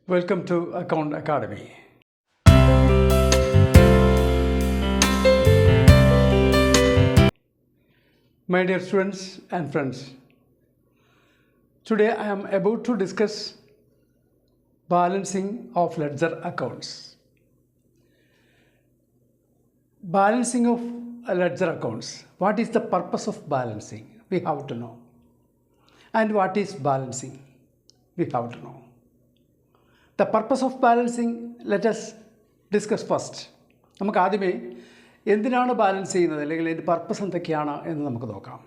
Welcome to Account Academy. My dear students and friends, today I am about to discuss balancing of ledger accounts. Balancing of ledger accounts. What is the purpose of balancing? We have to know. And what is balancing? We have to know. The purpose of balancing, let us discuss first. നമുക്ക് ആദ്യമേ എന്തിനാണ് balance ചെയ്യുന്നത് അല്ലെങ്കിൽ അതിൻ്റെ purpose എന്തൊക്കെയാണ് എന്ന് നമുക്ക് നോക്കാം.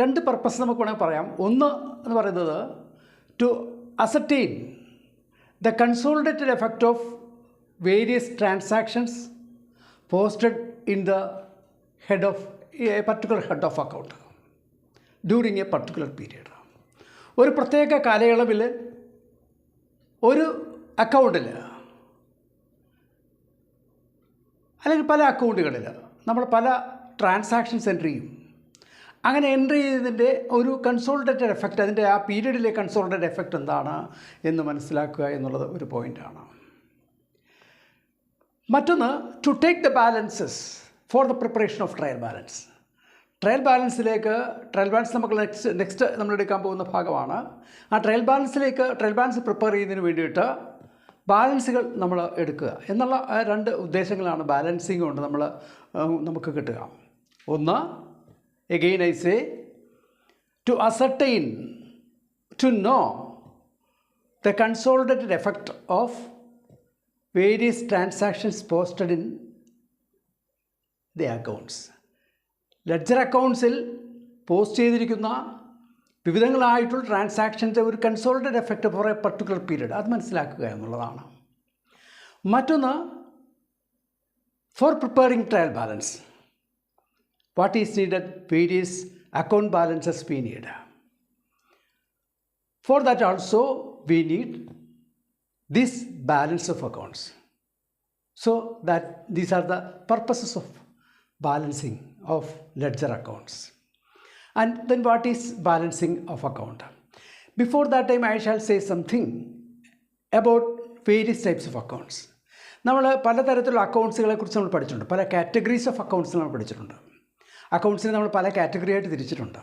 രണ്ട് പർപ്പസ് നമുക്ക് വേണമെങ്കിൽ പറയാം. ഒന്ന് എന്ന് പറയുന്നത് to ascertain the consolidated effect of various transactions posted in the head of a particular head of account during a particular period. ഒരു പ്രത്യേക കാലയളവിൽ ഒരു അക്കൗണ്ടിൽ അല്ലെങ്കിൽ പല അക്കൗണ്ടുകളിൽ നമ്മൾ പല ട്രാൻസാക്ഷൻസ് എൻട്രി ചെയ്യും. അങ്ങനെ എൻട്രി ചെയ്തതിൻ്റെ ഒരു കൺസോളിഡേറ്റഡ് എഫക്റ്റ്, അതിൻ്റെ ആ പീരീഡിലെ കൺസോളിഡേറ്റഡ് എഫക്റ്റ് എന്താണ് എന്ന് മനസ്സിലാക്കുക എന്നുള്ളത് ഒരു പോയിൻ്റാണ്. മറ്റൊന്ന് to take the balances for the preparation of trial balance. Trial balance നമുക്ക് നെക്സ്റ്റ് നമ്മൾ എടുക്കാൻ പോകുന്ന ഭാഗമാണ്. ആ ട്രയൽ ബാലൻസ് പ്രിപ്പയർ ചെയ്യുന്നതിന് വേണ്ടിയിട്ട് ബാലൻസുകൾ നമ്മൾ എടുക്കുക എന്നുള്ള രണ്ട് ഉദ്ദേശങ്ങളാണ് ബാലൻസിങ് കൊണ്ട് നമുക്ക് കിട്ടുക. ഒന്ന്, again I say, to ascertain, to know the consolidated effect of various transactions posted in the accounts. Ledger അക്കൗണ്ട്സിൽ പോസ്റ്റ് ചെയ്തിരിക്കുന്ന വിവിധങ്ങളായിട്ടുള്ള ട്രാൻസാക്ഷൻ്റെ ഒരു consolidated effect for a particular period, അത് മനസ്സിലാക്കുക എന്നുള്ളതാണ്. മറ്റൊന്ന്, for preparing trial balance, what is needed, various account balances we need. For that also we need this balance of accounts. So that these are the purposes of balancing of ledger accounts. And then what is balancing of account? Before that time I shall say something about various types of accounts. നമ്മൾ പലതരത്തിലുള്ള അക്കൗണ്ട്സുകളെ കുറിച്ച് നമ്മൾ പഠിച്ചിട്ടുണ്ട്. പല categories of accounts നമ്മൾ പഠിച്ചിട്ടുണ്ട്. അക്കൗണ്ട്സിനെ നമ്മൾ പല കാറ്റഗറി ആയിട്ട് തിരിച്ചിട്ടുണ്ട്.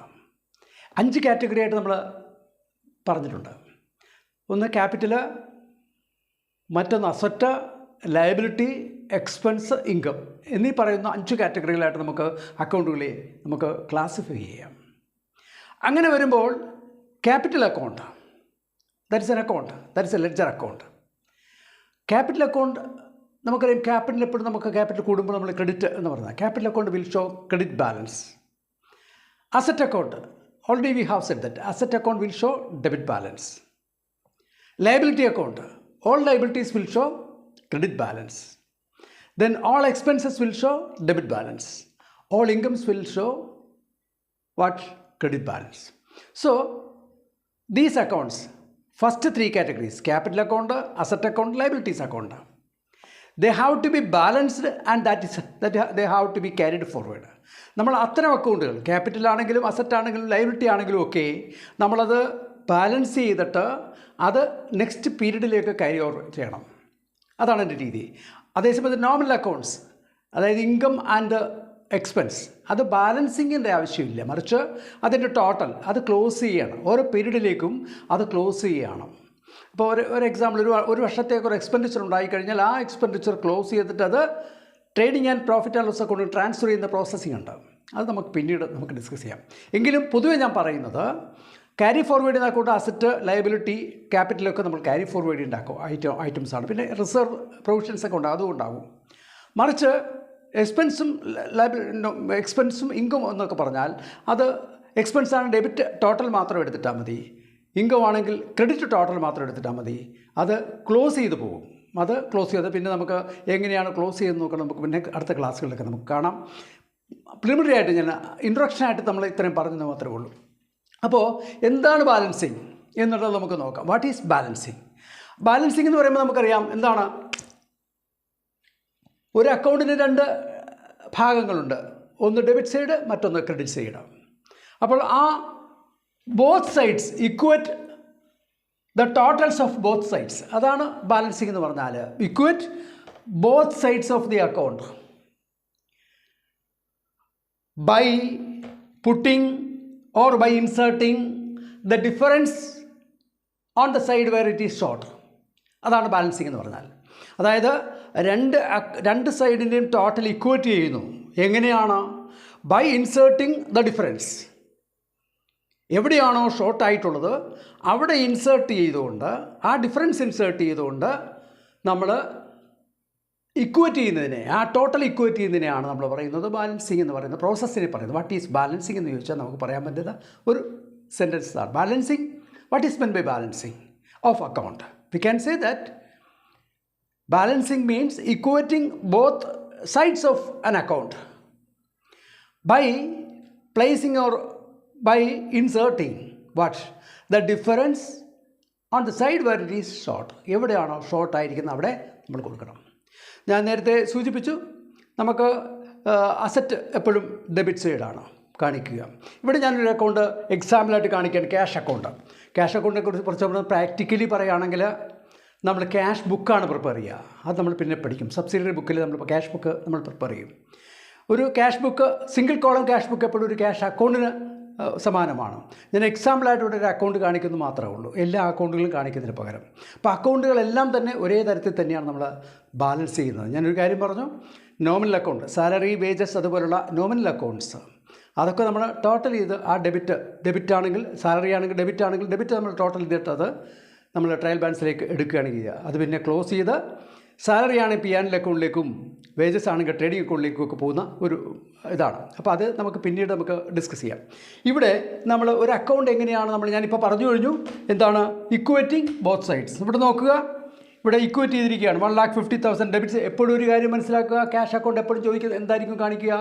5 കാറ്റഗറി ആയിട്ട് നമ്മൾ പറഞ്ഞിട്ടുണ്ട്. ഒന്ന് ക്യാപിറ്റൽ, മറ്റൊന്ന് അസറ്റ്, ലയബിലിറ്റി, എക്സ്പെൻസ്, ഇൻകം എന്നീ പറയുന്ന 5 കാറ്റഗറികളായിട്ട് നമുക്ക് അക്കൗണ്ടുകളെ നമുക്ക് ക്ലാസിഫൈ ചെയ്യാം. അങ്ങനെ വരുമ്പോൾ capital account, that is an account, that is A ledger account. Capital account നമുക്കറിയാം, ക്യാപിറ്റൽ എപ്പോഴും ക്യാപിറ്റൽ കൂടുമ്പോൾ നമ്മൾ ക്രെഡിറ്റ് എന്ന് പറയുന്നത്. Capital account will show credit balance. Asset account, already we have said that asset account will show debit balance. Liability account, all liabilities will show credit balance. Then all expenses will show debit balance. All incomes will show what? Credit balance. So these accounts, first 3 categories, capital account, asset account, liabilities account, they have to be balanced and that they have to be carried forward. നമ്മൾ അത്തരം അക്കൗണ്ടുകൾ, capital ആണെങ്കിലും asset ആണെങ്കിലും liability ആണെങ്കിലും ഒക്കെ നമ്മളത് balance ചെയ്തിട്ട് അത് നെക്സ്റ്റ് പീരീഡിലേക്ക് ക്യാരി ഓവർ ചെയ്യണം. അതാണ് എൻ്റെ രീതി. അതേസമയത്ത് നോമിനൽ അക്കൗണ്ട്സ്, അതായത് ഇൻകം ആൻഡ് എക്സ്പെൻസ്, അത് ബാലൻസിങ്ങിൻ്റെ ആവശ്യമില്ല, മറിച്ച് അതിൻ്റെ ടോട്ടൽ അത് ക്ലോസ് ചെയ്യണം. ഓരോ പീരീഡിലേക്കും അത് ക്ലോസ് ചെയ്യണം. ഇപ്പോൾ ഒരു എക്സാമ്പിൾ, ഒരു വർഷത്തേക്ക് ഒരു എക്സ്പെൻഡിച്ചർ ഉണ്ടായിക്കഴിഞ്ഞാൽ ആ എക്സ്പെൻഡിച്ചർ ക്ലോസ് ചെയ്തിട്ട് അത് trading and profit and loss അക്കൗണ്ടിൽ ട്രാൻസ്ഫർ ചെയ്യുന്ന പ്രോസസ്സിംഗ് ഉണ്ട്. അത് നമുക്ക് പിന്നീട് ഡിസ്കസ് ചെയ്യാം. എങ്കിലും പൊതുവെ ഞാൻ പറയുന്നത് ക്യാരി ഫോർവേഡ് ചെയ്യുന്ന അക്കൗണ്ട്, അസറ്റ്, ലയബിലിറ്റി, ക്യാപിറ്റലൊക്കെ നമ്മൾ ക്യാരി ഫോർവേഡ് ചെയ്യേണ്ട ഐറ്റംസാണ്. പിന്നെ റിസർവ് പ്രൊവിഷൻസ് ഒക്കെ ഉണ്ട്, അതും ഉണ്ടാകും. മറിച്ച് എക്സ്പെൻസും ഇൻകം എന്നൊക്കെ പറഞ്ഞാൽ അത് എക്സ്പെൻസാണ് ഡെബിറ്റ് ടോട്ടൽ മാത്രം എടുത്തിട്ടാൽ മതി, ഇൻകം ആണെങ്കിൽ ക്രെഡിറ്റ് ടോട്ടൽ മാത്രം എടുത്തിട്ടാൽ മതി. അത് ക്ലോസ് ചെയ്ത് പോകും. അത് ക്ലോസ് ചെയ്ത് പിന്നെ നമുക്ക് എങ്ങനെയാണ് ക്ലോസ് ചെയ്തെന്ന് നോക്കണം. നമുക്ക് പിന്നെ അടുത്ത ക്ലാസ്സുകളിലൊക്കെ നമുക്ക് കാണാം. പ്രിലിമിനറി ആയിട്ട് ഞാൻ ഇൻട്രൊഡക്ഷനായിട്ട് നമ്മൾ ഇത്രയും പറഞ്ഞത് മാത്രമേ ഉള്ളൂ. അപ്പോൾ എന്താണ് ബാലൻസിങ് എന്നുള്ളത് നമുക്ക് നോക്കാം. What is balancing? ബാലൻസിങ് എന്ന് പറയുമ്പോൾ നമുക്കറിയാം എന്താണ്. ഒരു അക്കൗണ്ടിന് 2 ഭാഗങ്ങളുണ്ട്. ഒന്ന് ഡെബിറ്റ് സൈഡ്, മറ്റൊന്ന് ക്രെഡിറ്റ് സൈഡ്. അപ്പോൾ ആ both sides equate the totals of both sides. അതാണ് ബാലൻസിങ് എന്ന് പറഞ്ഞാൽ. Equate both sides of the account by putting or by inserting the difference on the side where it is short. അതാണ് balancing എന്ന് പറഞ്ഞാൽ. അതായത് രണ്ട് സൈഡിൻ്റെയും ടോട്ടൽ ഇക്വേറ്റ് ചെയ്യുന്നു. എങ്ങനെയാണ്? By inserting the difference. എവിടെയാണോ ഷോർട്ടായിട്ടുള്ളത് അവിടെ ഇൻസേർട്ട് ചെയ്തുകൊണ്ട്, ആ ഡിഫറൻസ് ഇൻസേർട്ട് ചെയ്തുകൊണ്ട് നമ്മൾ ഇക്വേറ്റ് ചെയ്യുന്നതിനെ, ആ ടോട്ടൽ ഇക്വേറ്റ് ചെയ്യുന്നതിനെയാണ് നമ്മൾ പറയുന്നത് ബാലൻസിങ് എന്ന് പറയുന്നത്. പ്രോസസ്സിനെ പറയുന്നത്. വാട്ട് ഈസ് ബാലൻസിങ് എന്ന് ചോദിച്ചാൽ നമുക്ക് പറയാൻ പറ്റുന്ന ഒരു സെൻറ്റൻസ് ആണ് balancing. What is meant by balancing of account? We can say that balancing means equating both sides of an account by placing or by inserting what? The difference on the side where it is short. എവിടെയാണോ short ആയിരിക്കുന്നത് അവിടെ നമ്മൾ കൊടുക്കണം. ഞാൻ നേരത്തെ സൂചിപ്പിച്ചു, നമുക്ക് asset എപ്പോഴും ഡെബിറ്റ് സൈഡാണ് കാണിക്കുക. ഇവിടെ ഞാനൊരു അക്കൗണ്ട് എക്സാമ്പിളായിട്ട് കാണിക്കുകയാണ്, ക്യാഷ് അക്കൗണ്ട്. ക്യാഷ് അക്കൗണ്ടിനെ കുറിച്ച് കുറച്ച് പ്രാക്ടിക്കലി പറയുകയാണെങ്കിൽ നമ്മൾ ക്യാഷ് ബുക്കാണ് പ്രിപ്പയർ ചെയ്യുക. അത് നമ്മൾ പിന്നെ പഠിക്കും. സബ്സിഡിയറി ബുക്കിൽ നമ്മൾ ക്യാഷ് ബുക്ക് നമ്മൾ പ്രിപ്പയർ ചെയ്യും. ഒരു cash book, single column cash book എപ്പോഴും ഒരു ക്യാഷ് അക്കൗണ്ടിന് സമാനമാണ്. ഞാൻ എക്സാമ്പിളായിട്ട് ഇവിടെ ഒരു അക്കൗണ്ട് കാണിക്കുന്നു മാത്രമേ ഉള്ളൂ, എല്ലാ അക്കൗണ്ടുകളും കാണിക്കുന്നതിന് പകരം. അപ്പോൾ അക്കൗണ്ടുകളെല്ലാം തന്നെ ഒരേ തരത്തിൽ തന്നെയാണ് നമ്മൾ ബാലൻസ് ചെയ്യുന്നത്. ഞാനൊരു കാര്യം പറഞ്ഞു, നോമിനൽ അക്കൗണ്ട്, സാലറി, വേജസ്, അതുപോലുള്ള നോമിനൽ അക്കൗണ്ട്സ് അതൊക്കെ നമ്മൾ ടോട്ടൽ ചെയ്ത് ആ ഡെബിറ്റ് ആണെങ്കിൽ, സാലറി ആണെങ്കിൽ ഡെബിറ്റ് നമ്മൾ ടോട്ടൽ ചെയ്തിട്ട് അത് നമ്മൾ ട്രയൽ ബാലൻസിലേക്ക് എടുക്കുകയാണ് ചെയ്യുക. അത് പിന്നെ ക്ലോസ് ചെയ്ത് സാലറി ആണെങ്കിൽ P&L അക്കൗണ്ടിലേക്കും വേജസ് ആണെങ്കിൽ ട്രേഡിംഗ് അക്കൗണ്ടിലേക്കും ഒക്കെ പോകുന്ന ഒരു ഇതാണ്. അപ്പോൾ അത് നമുക്ക് പിന്നീട് നമുക്ക് ഡിസ്കസ് ചെയ്യാം. ഇവിടെ നമ്മൾ ഒരു അക്കൗണ്ട് എങ്ങനെയാണ് ഞാനിപ്പോൾ പറഞ്ഞു കഴിഞ്ഞു. എന്താണ് ഇക്വേറ്റിംഗ് ബോത്ത് സൈഡ്സ്. ഇവിടെ നോക്കുക, ഇവിടെ ഇക്വേറ്റ് ചെയ്തിരിക്കുകയാണ് 1,50,000 ഡെബിറ്റ്സ്. എപ്പോഴും ഒരു കാര്യം മനസ്സിലാക്കുക, ക്യാഷ് അക്കൗണ്ട് എപ്പോഴും ചോദിക്കുക എന്തായിരിക്കും കാണിക്കുക?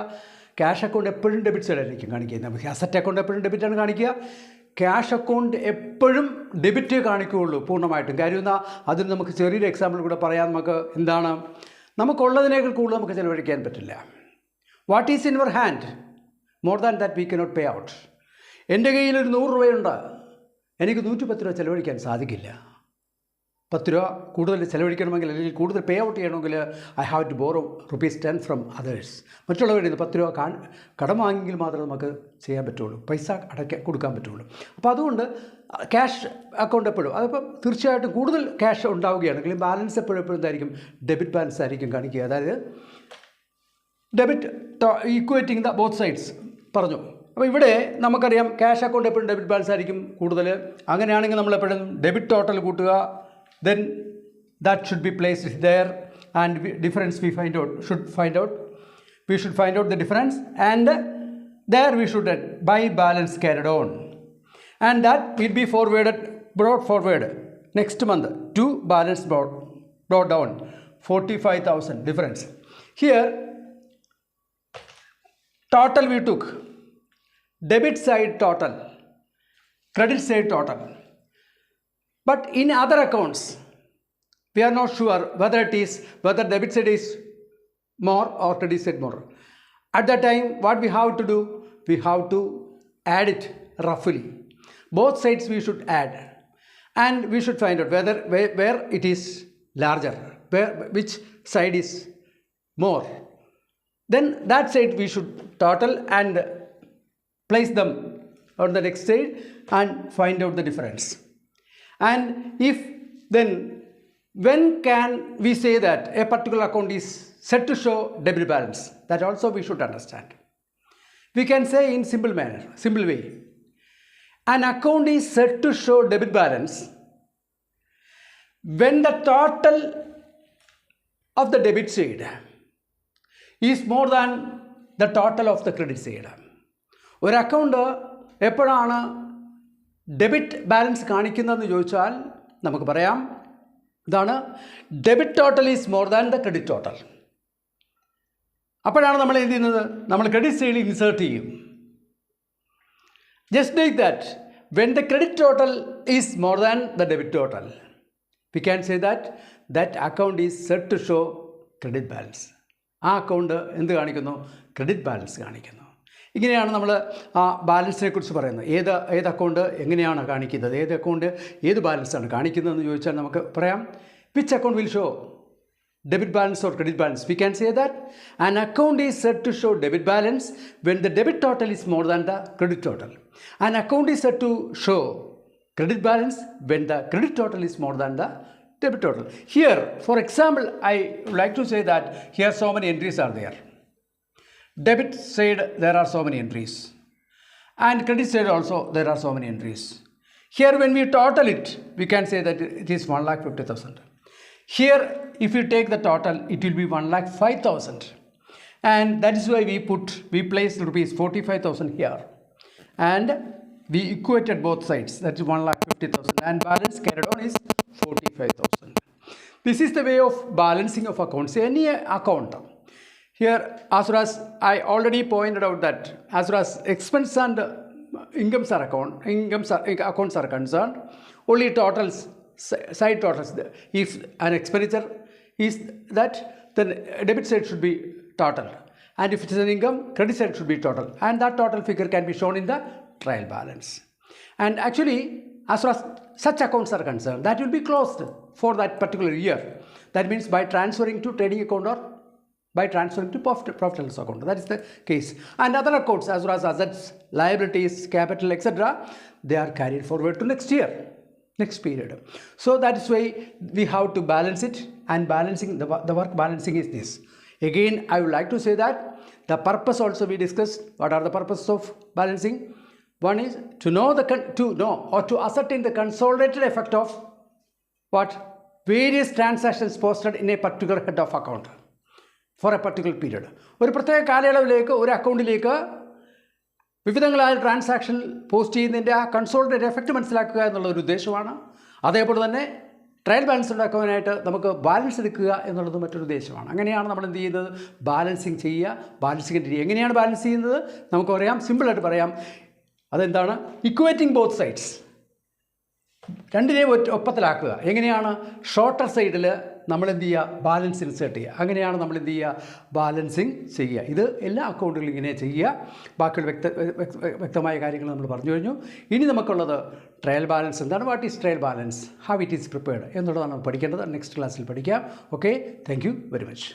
ക്യാഷ് അക്കൗണ്ട് എപ്പോഴും ഡെബിറ്റ് സൈഡായിരിക്കും കാണിക്കുക. നമുക്ക് അസറ്റ് അക്കൗണ്ട് എപ്പോഴും ഡെബിറ്റാണ് കാണിക്കുക. ക്യാഷ് അക്കൗണ്ട് എപ്പോഴും ഡെബിറ്റ് കാണിക്കുകയുള്ളൂ പൂർണ്ണമായിട്ടും. കാര്യം എന്നാൽ അതിന് നമുക്ക് ചെറിയൊരു എക്സാമ്പിൾ കൂടെ പറയാം. നമുക്ക് എന്താണ്, നമുക്കുള്ളതിനേക്കാൾ കൂടുതൽ നമുക്ക് ചിലവഴിക്കാൻ പറ്റില്ല. What is in your hand more than that we cannot pay out. എൻ്റെ കയ്യിൽ ഒരു 100 രൂപയുണ്ട്, എനിക്ക് 110 രൂപ ചിലവഴിക്കാൻ സാധിക്കില്ല. 10 രൂപ കൂടുതൽ ചിലവഴിക്കണമെങ്കിൽ, അല്ലെങ്കിൽ കൂടുതൽ പേ ഔട്ട് ചെയ്യണമെങ്കിൽ I have to borrow ₹10 from others. മറ്റുള്ളവരിൽ നിന്ന് 10 രൂപ കടം വാങ്ങിയെങ്കിൽ മാത്രമേ നമുക്ക് ചെയ്യാൻ പറ്റുള്ളൂ, പൈസ കൊടുക്കാൻ പറ്റുള്ളൂ. അപ്പോൾ അതുകൊണ്ട് ക്യാഷ് അക്കൗണ്ട് എപ്പോഴും, അതിപ്പം തീർച്ചയായിട്ടും കൂടുതൽ ക്യാഷ് ഉണ്ടാവുകയാണെങ്കിൽ ബാലൻസ് എപ്പോഴും എന്തായിരിക്കും? ഡെബിറ്റ് ബാലൻസ് ആയിരിക്കും കാണിക്കുക. അതായത് ഡെബിറ്റ് ഈക്വേറ്റിംഗ് ദ ബോത്ത് സൈഡ്സ് പറഞ്ഞു. അപ്പോൾ ഇവിടെ നമുക്കറിയാം ക്യാഷ് അക്കൗണ്ട് എപ്പോഴും ഡെബിറ്റ് ബാലൻസ് ആയിരിക്കും കൂടുതൽ. അങ്ങനെയാണെങ്കിൽ നമ്മളെപ്പോഴും ഡെബിറ്റ് ടോട്ടൽ കൂട്ടുക, then that should be placed there, and difference we should find out the difference, and there we should by balance carried on, and that will be brought forward next month to balance brought down 45,000 difference. Here total we took debit side total, credit side total. But in other accounts, we are not sure whether debit side is more or credit side more. At that time, what we have to do? We have to add it roughly. Both sides we should add, and we should find out where it is larger, which side is more. Then that side we should total and place them on the next side and find out the difference. And when can we say that a particular account is set to show debit balance? That also we should understand. We can say in simple way, an account is set to show debit balance when the total of the debit side is more than the total of the credit side. ഒരു account എപ്പോഴാണ് debit balance കാണിക്കുന്നതെന്ന് ചോദിച്ചാൽ നമുക്ക് പറയാം, ഇതാണ് debit total is more than the credit total. അപ്പോഴാണ് നമ്മൾ എന്ത് ചെയ്യുന്നത്? നമ്മൾ ക്രെഡിറ്റ് സൈഡിൽ ഇൻസേർട്ട് ചെയ്യും. Just like that, when the credit total is more than the debit total, we can say that account is set to show credit balance. ആ account എന്ത് കാണിക്കുന്നു? ക്രെഡിറ്റ് ബാലൻസ് കാണിക്കുന്നു. ഇങ്ങനെയാണ് നമ്മൾ ആ ബാലൻസിനെ കുറിച്ച് പറയുന്നത്. ഏത് അക്കൗണ്ട് എങ്ങനെയാണ് കാണിക്കുന്നത്, ഏത് അക്കൗണ്ട് ഏത് ബാലൻസാണ് കാണിക്കുന്നതെന്ന് ചോദിച്ചാൽ നമുക്ക് പറയാം, which account will show debit balance or credit balance. We can say that an account is said to show debit balance when the debit total is more than the credit total. An account is said to show credit balance when the credit total is more than the debit total. Here, for example, I would like to say that here so many entries are there. Debit side there are so many entries, and credit side also there are so many entries. Here when we total it, we can say that it is 1,50,000. Here if you take the total, it will be 1,05,000, and that is why we placed rupees 45,000 here, and we equated both sides, that is 1,50,000, and balance carried on is 45,000. This is the way of balancing of accounts, any account. Here, as far as I already pointed out that as far as expense and accounts are concerned, only totals, side totals. If an expenditure is that, then debit side should be total, and if it is an income, credit side should be total, and that total figure can be shown in the trial balance. And actually, as far as such accounts are concerned, that will be closed for that particular year. That means by transferring to trading account or by transferring to profit and loss account. That is the case. And other accounts, as well as assets, liabilities, capital, etc., they are carried forward to next year, next period. So that is why we have to balance it, and balancing the work balancing is this. Again, I would like to say that the purpose also we discussed. What are the purposes of balancing? One is to know to ascertain the consolidated effect of what various transactions posted in a particular head of account for a particular period. ഒരു പ്രത്യേക കാലയളവിലേക്ക് ഒരു അക്കൗണ്ടിലേക്ക് വിവിധങ്ങളായ transaction post ചെയ്യുന്നതിൻ്റെ ആ consolidate effect മനസ്സിലാക്കുക എന്നുള്ള ഒരു ഉദ്ദേശമാണ്. അതേപോലെ തന്നെ ട്രയൽ ബാലൻസ് ഉണ്ടാക്കുവാനായിട്ട് നമുക്ക് ബാലൻസ് എടുക്കുക എന്നുള്ളത് മറ്റൊരു ഉദ്ദേശമാണ്. അങ്ങനെയാണ് നമ്മൾ എന്ത് ചെയ്യുന്നത്, ബാലൻസിങ് ചെയ്യുക. ബാലൻസിങ്ങിൻ്റെ രീതി എങ്ങനെയാണ് ബാലൻസ് ചെയ്യുന്നത് നമുക്ക് പറയാം, സിമ്പിളായിട്ട് പറയാം. അതെന്താണ്? ഇക്വേറ്റിംഗ് ബോത്ത് സൈഡ്സ്, രണ്ടിനെയും ഒപ്പത്തിലാക്കുക. എങ്ങനെയാണ്? ഷോർട്ടർ സൈഡിൽ നമ്മൾ എന്ത് ചെയ്യുക, ബാലൻസ് ഇൻസേർട്ട് ചെയ്യുക. അങ്ങനെയാണ് നമ്മൾ എന്ത് ചെയ്യുക, ബാലൻസിങ് ചെയ്യുക. ഇത് എല്ലാ അക്കൗണ്ടുകളും ഇങ്ങനെ ചെയ്യുക. ബാക്കിയുള്ള വ്യക്തമായ കാര്യങ്ങൾ നമ്മൾ പറഞ്ഞു കഴിഞ്ഞു. ഇനി നമുക്കുള്ളത് ട്രയൽ ബാലൻസ് എന്താണ്, what is trial balance, how it is prepared എന്നുള്ളതാണ് പഠിക്കേണ്ടത്. നെക്സ്റ്റ് ക്ലാസ്സിൽ പഠിക്കാം. Okay, thank you very much.